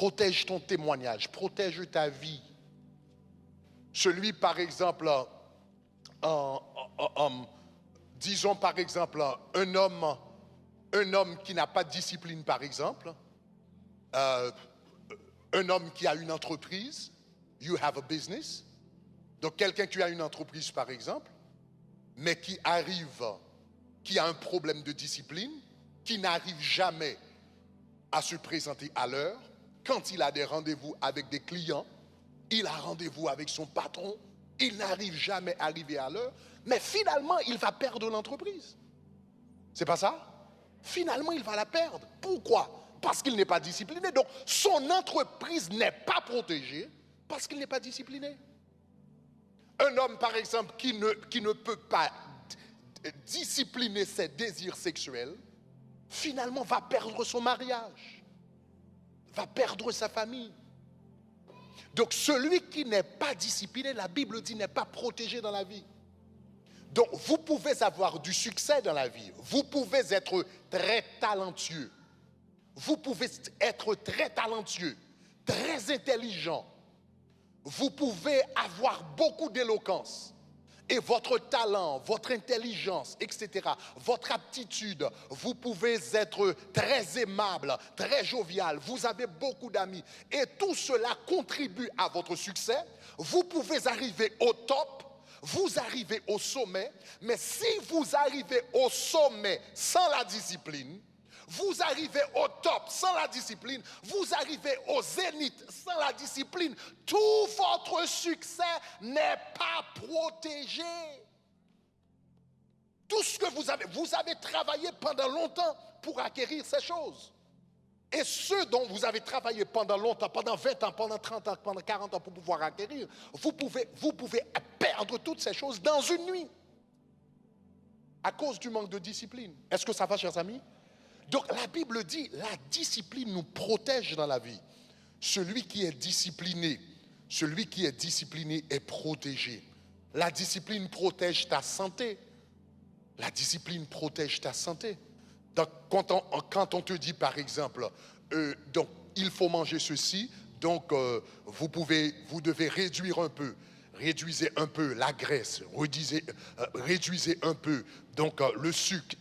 Protège ton témoignage, protège ta vie. Celui, par exemple, disons par exemple, un homme qui n'a pas de discipline, par exemple, un homme qui a une entreprise, you have a business, donc quelqu'un qui a une entreprise, par exemple, mais qui a un problème de discipline, qui n'arrive jamais à se présenter à l'heure. Quand il a des rendez-vous avec des clients, il a rendez-vous avec son patron, il n'arrive jamais à arriver à l'heure, mais finalement, il va perdre l'entreprise. C'est pas ça? Finalement, il va la perdre. Pourquoi? Parce qu'il n'est pas discipliné. Donc, son entreprise n'est pas protégée parce qu'il n'est pas discipliné. Un homme, par exemple, qui ne peut pas discipliner ses désirs sexuels, finalement va perdre son mariage, va perdre sa famille. Donc celui qui n'est pas discipliné, la Bible dit, n'est pas protégé dans la vie. Donc vous pouvez avoir du succès dans la vie, vous pouvez être très talentueux, vous pouvez être très talentueux, très intelligent, vous pouvez avoir beaucoup d'éloquence. Et votre talent, votre intelligence, etc., votre aptitude, vous pouvez être très aimable, très jovial, vous avez beaucoup d'amis. Et tout cela contribue à votre succès. Vous pouvez arriver au top, vous arrivez au sommet, mais si vous arrivez au sommet sans la discipline, vous arrivez au top sans la discipline, vous arrivez au zénith sans la discipline, tout votre succès n'est pas protégé. Tout ce que vous avez travaillé pendant longtemps pour acquérir ces choses. Et ce dont vous avez travaillé pendant longtemps, pendant 20 ans, pendant 30 ans, pendant 40 ans pour pouvoir acquérir, vous pouvez perdre toutes ces choses dans une nuit à cause du manque de discipline. Est-ce que ça va, chers amis? Donc la Bible dit, la discipline nous protège dans la vie. Celui qui est discipliné est protégé. La discipline protège ta santé. La discipline protège ta santé. Donc quand on te dit par exemple, donc il faut manger ceci, donc vous devez réduire un peu. Réduisez un peu la graisse, réduisez un peu donc le sucre,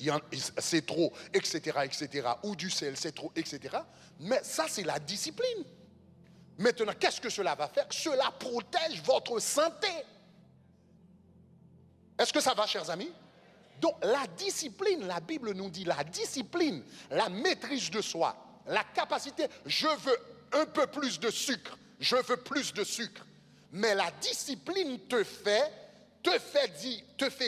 c'est trop, etc., etc., ou du sel, c'est trop, etc. Mais ça, c'est la discipline. Maintenant, qu'est-ce que cela va faire? Cela protège votre santé. Est-ce que ça va, chers amis? Donc, la discipline, la Bible nous dit, la discipline, la maîtrise de soi, la capacité, je veux un peu plus de sucre, je veux plus de sucre. Mais la discipline te fait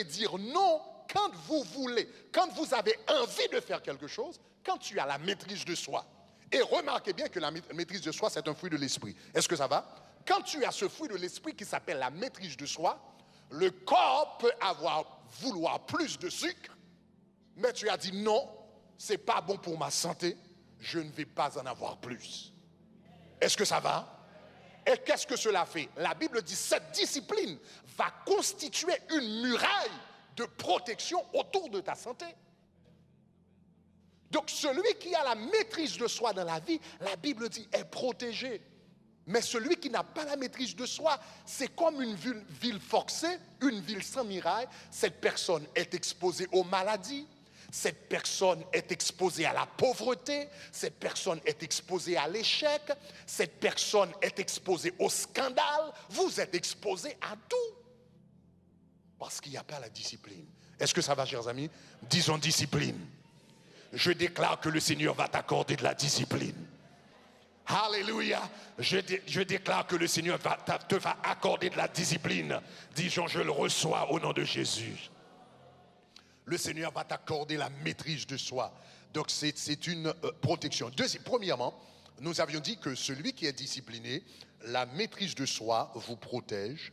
dire non quand vous voulez, quand vous avez envie de faire quelque chose, quand tu as la maîtrise de soi. Et remarquez bien que la maîtrise de soi, c'est un fruit de l'esprit. Est-ce que ça va? Quand tu as ce fruit de l'esprit qui s'appelle la maîtrise de soi, le corps peut vouloir plus de sucre, mais tu as dit non, c'est pas bon pour ma santé, je ne vais pas en avoir plus. Est-ce que ça va? Et qu'est-ce que cela fait? La Bible dit cette discipline va constituer une muraille de protection autour de ta santé. Donc celui qui a la maîtrise de soi dans la vie, la Bible dit est protégé. Mais celui qui n'a pas la maîtrise de soi, c'est comme une ville forcée, une ville sans muraille. Cette personne est exposée aux maladies. Cette personne est exposée à la pauvreté, cette personne est exposée à l'échec, cette personne est exposée au scandale, vous êtes exposé à tout. Parce qu'il n'y a pas la discipline. Est-ce que ça va, chers amis? Disons discipline. Je déclare que le Seigneur va t'accorder de la discipline. Alléluia. Je déclare que le Seigneur te va accorder de la discipline. Disons, je le reçois au nom de Jésus. Le Seigneur va t'accorder la maîtrise de soi. Donc c'est une protection. Premièrement, nous avions dit que celui qui est discipliné, la maîtrise de soi vous protège.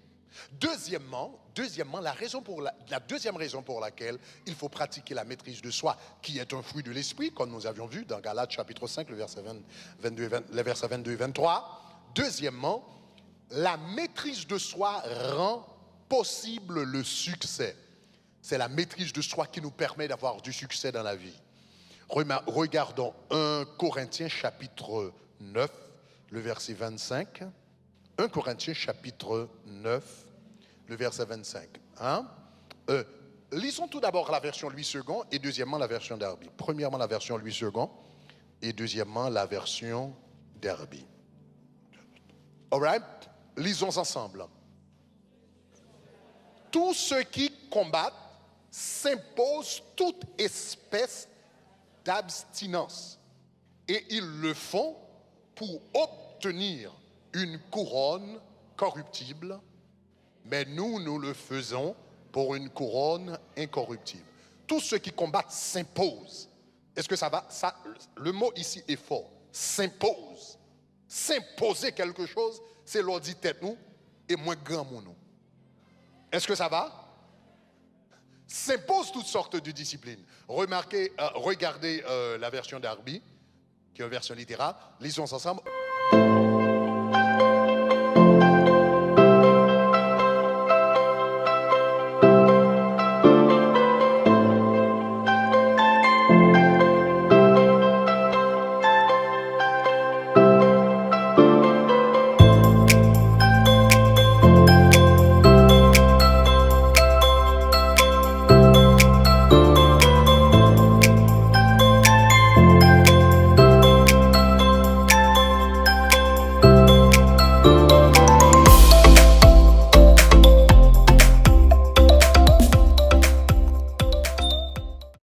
Deuxièmement, la deuxième raison pour laquelle il faut pratiquer la maîtrise de soi, qui est un fruit de l'esprit, comme nous avions vu dans Galates chapitre 5, les versets 22 et 23. Deuxièmement, la maîtrise de soi rend possible le succès. C'est la maîtrise de soi qui nous permet d'avoir du succès dans la vie. Regardons 1 Corinthiens chapitre 9, le verset 25. 1 Corinthiens chapitre 9, le verset 25. Hein? Lisons tout d'abord la version Louis II et deuxièmement la version Darby. Premièrement la version Louis II et deuxièmement la version Darby. All right? Lisons ensemble. Tous ceux qui combattent s'imposent toute espèce d'abstinence et ils le font pour obtenir une couronne corruptible, mais nous le faisons pour une couronne incorruptible. Tous ceux qui combattent s'imposent. Est-ce que ça va? Le mot ici est fort. S'impose. S'imposer quelque chose, c'est l'on dit tête nous et moins grand mon nous. Est-ce que ça va? S'impose toutes sortes de disciplines. Regardez la version Darby, qui est une version littérale. Lisons ensemble.